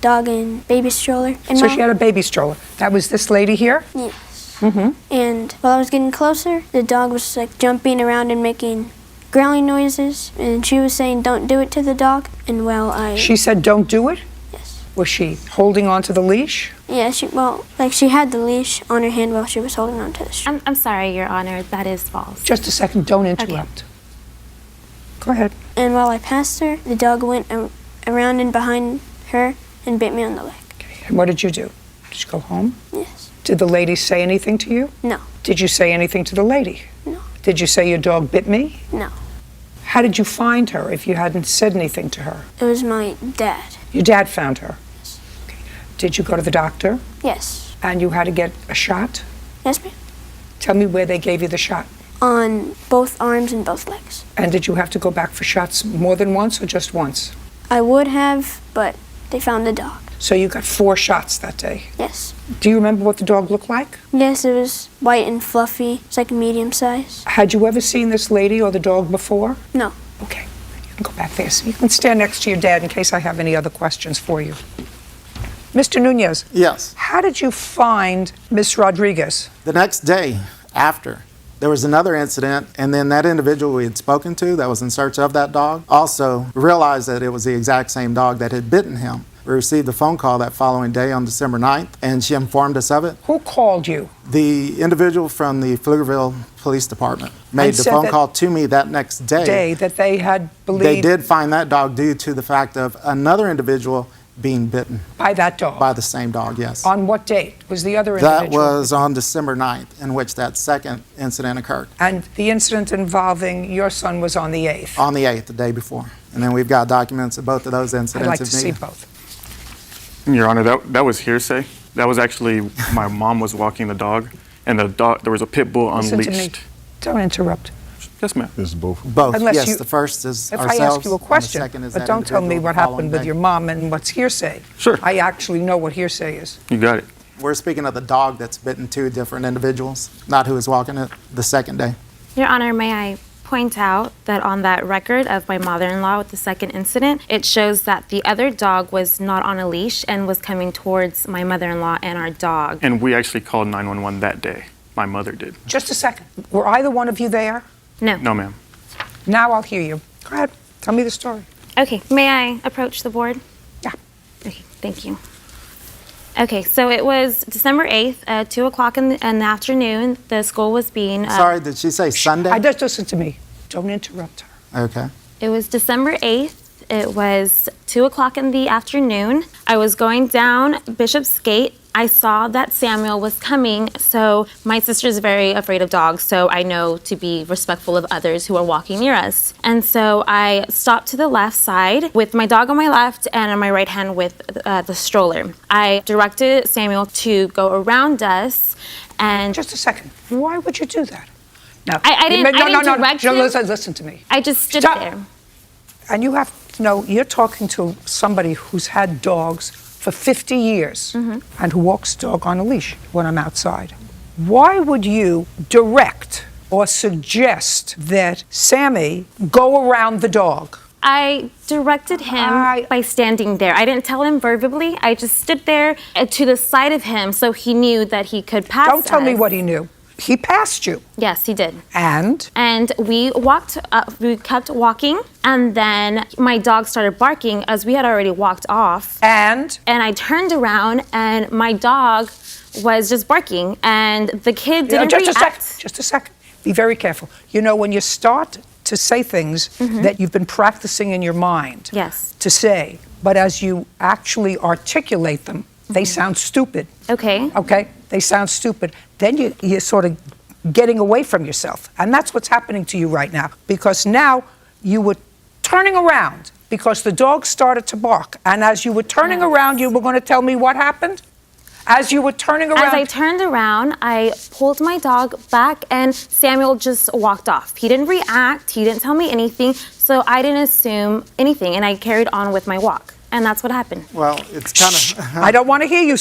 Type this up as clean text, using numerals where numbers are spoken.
dog in baby stroller. And So she had a baby stroller. That was this lady here? Yes. And while I was getting closer, the dog was like jumping around and making growling noises, and she was saying, "Don't do it" to the dog. And She said, "Don't do it"? Yes. Was she holding on to the leash? Yeah, she had the leash on her hand while she was holding on to the string. I'm sorry, Your Honor, that is false. Just a second, don't interrupt. Okay. Go ahead. And while I passed her, the dog went around and behind her and bit me on the leg. Okay. And what did you do? Did you go home? Yes. Did the lady say anything to you? No. Did you say anything to the lady? No. Did you say your dog bit me? No. How did you find her if you hadn't said anything to her? It was my dad. Your dad found her? Yes. Okay. Did you go to the doctor? Yes. And you had to get a shot? Yes, ma'am. Tell me where they gave you the shot. On both arms and both legs. And did you have to go back for shots more than once or just once? I would have, but they found the dog. So you got 4 shots that day. Yes. Do you remember what the dog looked like? Yes, it was white and fluffy. It's like medium size. Had you ever seen this lady or the dog before? No. Okay, you can go back there. So you can stand next to your dad in case I have any other questions for you. Mr. Nunez. Yes. How did you find Miss Rodriguez? The next day after, there was another incident, and then that individual we had spoken to that was in search of that dog also realized that it was the exact same dog that had bitten him. We received a phone call that following day on December 9th, and she informed us of it. Who called you? The individual from the Pflugerville Police Department made the phone call to me that next day. That they had believed... They did find that dog due to the fact of another individual being bitten. By that dog? By the same dog, yes. On what date was the other individual? That was on December 9th, in which that second incident occurred. And the incident involving your son was on the 8th? On the 8th, the day before. And then we've got documents of both of those incidents. I'd like to see both. Your Honor, that was hearsay. That was actually, my mom was walking the dog, and the dog, there was a pit bull unleashed. Listen to me. Don't interrupt. Yes, ma'am. It's both. Both, Unless yes. you- The first is If ourselves. I ask you a and the question, second is but that don't tell me individual what the following happened with day. your mom and what's hearsay. Sure. I actually know what hearsay is. You got it. We're speaking of the dog that's bitten 2 different individuals, not who was walking it the second day. Your Honor, may I point out that on that record of my mother-in-law with the second incident, it shows that the other dog was not on a leash and was coming towards my mother-in-law and our dog. And we actually called 911 that day. My mother did. Just a second. Were either one of you there? No. No, ma'am. Now I'll hear you. Go ahead. Tell me the story. Okay, may I approach the board? Yeah. Okay, thank you. Okay, so it was December 8th at 2 o'clock in the afternoon. The school was being... Sorry, did she say Sunday? Just listen to me. Don't interrupt her. Okay. It was December 8th. It was 2 o'clock in the afternoon. I was going down Bishop's Gate. I saw that Samuel was coming, so my sister's very afraid of dogs, so I know to be respectful of others who are walking near us. And so I stopped to the left side with my dog on my left and on my right hand with the stroller. I directed Samuel to go around us, and... Just a second. Why would you do that? Now, I didn't direct him. Listen to me. I just stood Stop. there. And you have to know, you're talking to somebody who's had dogs for 50 years and who walks dog on a leash when I'm outside. Why would you direct or suggest that Sammy go around the dog? I directed him by standing there. I didn't tell him verbally. I just stood there to the side of him so he knew that he could pass Don't tell me us. what he knew. He passed you. Yes, he did. And? And we walked, we kept walking, and then my dog started barking as we had already walked off. And? And I turned around, and my dog was just barking, and the kid didn't react. Just a second. Be very careful. You know, when you start to say things that you've been practicing in your mind to say, but as you actually articulate them, they sound stupid. Okay. Okay? They sound stupid. Then you're sort of getting away from yourself. And that's what's happening to you right now. Because now you were turning around because the dog started to bark. And as you were turning around, you were going to tell me what happened? As you were turning around... As I turned around, I pulled my dog back, and Samuel just walked off. He didn't react. He didn't tell me anything. So I didn't assume anything, and I carried on with my walk. And that's what happened. Well, it's kind of... I don't want to hear you,